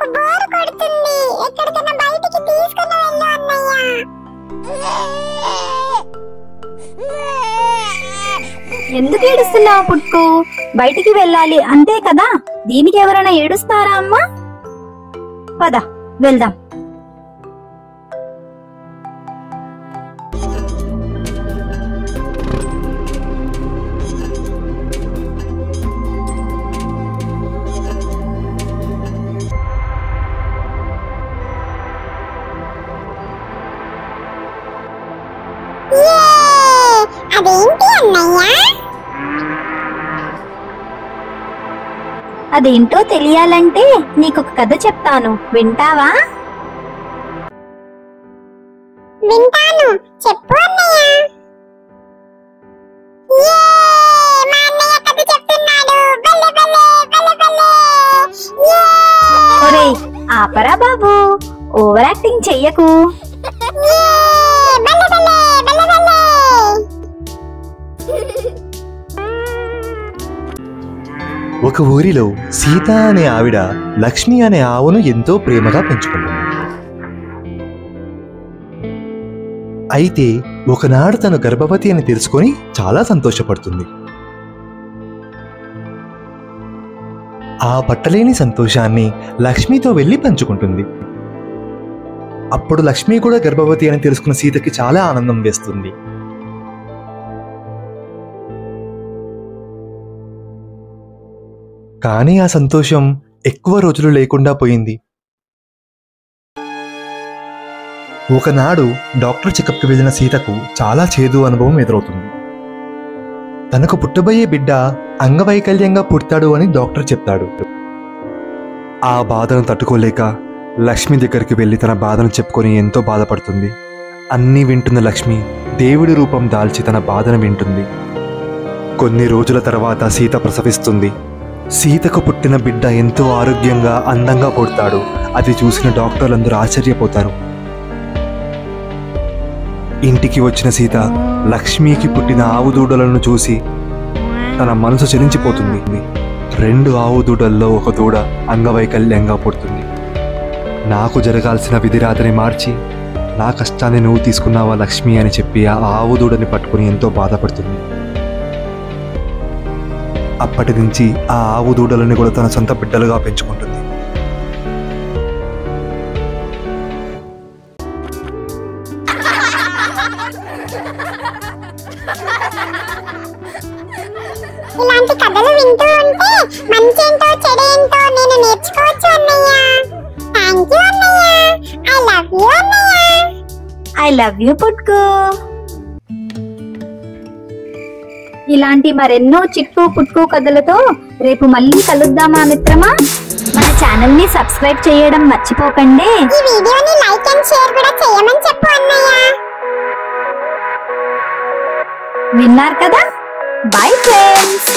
నాకు బోర్ కొడుతుంది. ఎక్కడికైనా బయటికి తీసుకుని వెళ్ళు అన్నయ్య. ఎందుకు ఏడుస్తున్నావు పుట్కు? బయటికి వెళ్ళాలి అంతే కదా. దీనికి ఎవరైనా ఏడుస్తారా అమ్మా? పద వెళ్దాం. అదేంటి అన్నయ్య? అదేంటో తెలియాలంటే నీకొక కథ చెప్తాను, వింటావా? వింటాను, చెప్పు అన్నయ్య. మా అన్నయ్య కథ చెప్తున్నాడు. బల్లె బల్లె బల్లె బల్లె. ఒరేయ్ ఆపరా బాబు, ఓవర్ యాక్టింగ్ చెయ్యకు. బల్లె బల్లె బల్లె బల్లె. ఒక ఊరిలో సీత అనే ఆవిడ లక్ష్మి అనే ఆవును ఎంతో ప్రేమగా పెంచుకుంటుంది. అయితే ఒకనాడు తను గర్భవతి అని తెలుసుకొని చాలా సంతోషపడుతుంది. ఆ పట్టలేని సంతోషాన్ని లక్ష్మితో వెళ్లి పంచుకుంటుంది. అప్పుడు లక్ష్మి కూడా గర్భవతి అని తెలుసుకున్న సీతకి చాలా ఆనందం వేస్తుంది. కానీ ఆ సంతోషం ఎక్కువ రోజులు లేకుండా పోయింది. ఒకనాడు డాక్టర్ చెకప్కి వెళ్ళిన సీతకు చాలా చేదు అనుభవం ఎదురవుతుంది. తనకు పుట్టబోయే బిడ్డ అంగవైకల్యంగా పుడతాడు అని డాక్టర్ చెప్తాడు. ఆ బాధను తట్టుకోలేక లక్ష్మి దగ్గరికి వెళ్ళి తన బాధను చెప్పుకొని ఎంతో బాధపడుతుంది. అన్నీ వింటున్న లక్ష్మి దేవుడి రూపం దాల్చి తన బాధను వింటుంది. కొన్ని రోజుల తర్వాత సీత ప్రసవిస్తుంది. సీతకు పుట్టిన బిడ్డ ఎంతో ఆరోగ్యంగా అందంగా పుడతాడు. అది చూసిన డాక్టర్లందరూ ఆశ్చర్యపోతారు. ఇంటికి వచ్చిన సీత లక్ష్మికి పుట్టిన ఆవు దూడలను చూసి తన మనసు చెలించిపోతుంది. 2 ఆవు దూడల్లో ఒక దూడ అంగవైకల్యంగా పుడుతుంది. నాకు జరగాల్సిన విధిరాతని మార్చి నా కష్టాన్ని నువ్వు తీసుకున్నావా లక్ష్మి అని చెప్పి ఆ ఆవు దూడని పట్టుకుని ఎంతో బాధపడుతుంది. అప్పటి నుంచి ఆ ఆవు దూడలని కూడా తన సొంత బిడ్డలుగా పెంచుకుంటుంది. ఇలాంటి కథలు వింటూ ఉంటే మంచేంటో చెడేంటో నేను నేర్చుకోవచ్చు అన్నయ్య. థాంక్యూ అన్నయ్య. ఐ లవ్ యూ అన్నయ్య. ఐ లవ్ యూ పుట్కు. ఇలాంటి మరెన్నో చిక్కు పుట్కు కథలతో రేపు మళ్ళీ కలుద్దామా మిత్రమా? మన ఛానల్ ని సబ్స్క్రైబ్ చేయడం మర్చిపోకండి. ఈ వీడియోని లైక్ అండ్ షేర్ కూడా చేయమని చెప్పు అన్నయ్య. విన్నారు కదా? Bye friends.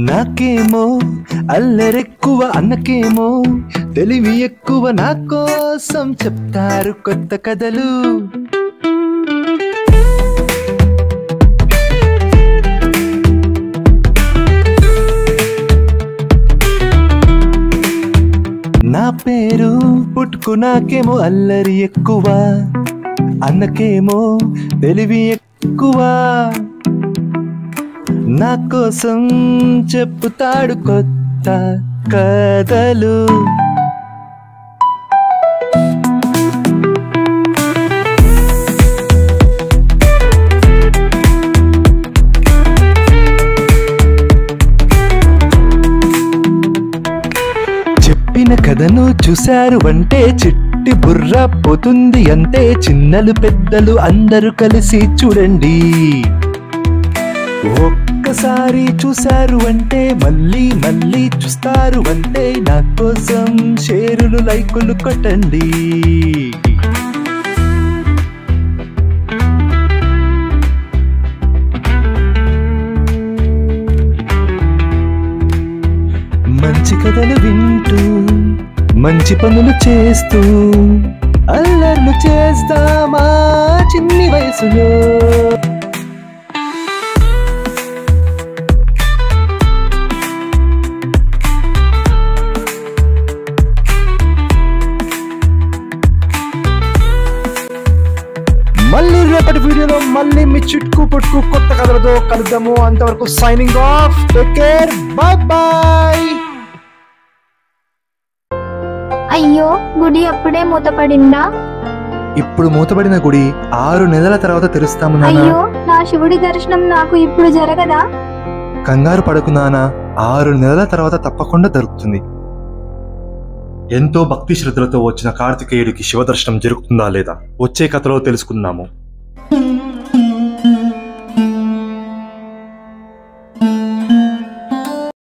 నాకేమో అల్లరెక్కువ, అన్నకేమో తెలివి ఎక్కువ. నా కోసం చెప్తారు కొత్త కథలు. నా పేరు పుట్కు, నాకేమో అల్లరి ఎక్కువ, అన్నకేమో తెలివి ఎక్కువ. నా కోసం చెప్పుతాడు కొత్త కథలు. చెప్పిన కథను చూశారు అంటే చిట్టి నోటి బుర్ర పోతుంది అంతే, చిన్నలు పెద్దలు అందరూ కలిసి చూడండి. ఒక్కసారి చూశారు అంటే మళ్ళీ మళ్ళీ చూస్తారు అంటే, నా కోసం షేరులు లైకులు కొట్టండి. మంచి కథలు వింటూ మంచి పనులు చేస్తూ అల్లర్లు చేస్తామా చిన్ని వయసులో. మళ్ళీ రేపటి వీడియోలో మళ్ళీ మీ చిట్కు పుట్కు కొత్త కథలతో కలుద్దాము. అంతవరకు signing off. Take care. By by. అయ్యో, గుడి అప్పుడే మూతపడిందా? ఇప్పుడు మూతపడిన గుడి 6 నెలల తర్వాత తెరుస్తాము నాన్న. అయ్యో, నా శివుడి దర్శనం నాకు ఇప్పుడు జరగదా? కంగారు పడకు నాన్న, 6 నెలల తర్వాత తప్పకుండా దొరుకుతుంది. ఎంతో భక్తి శ్రద్ధలతో వచ్చిన కార్తికేయుడికి శివదర్శనం జరుగుతుందా లేదా వచ్చే కథలో తెలుసుకుందాము.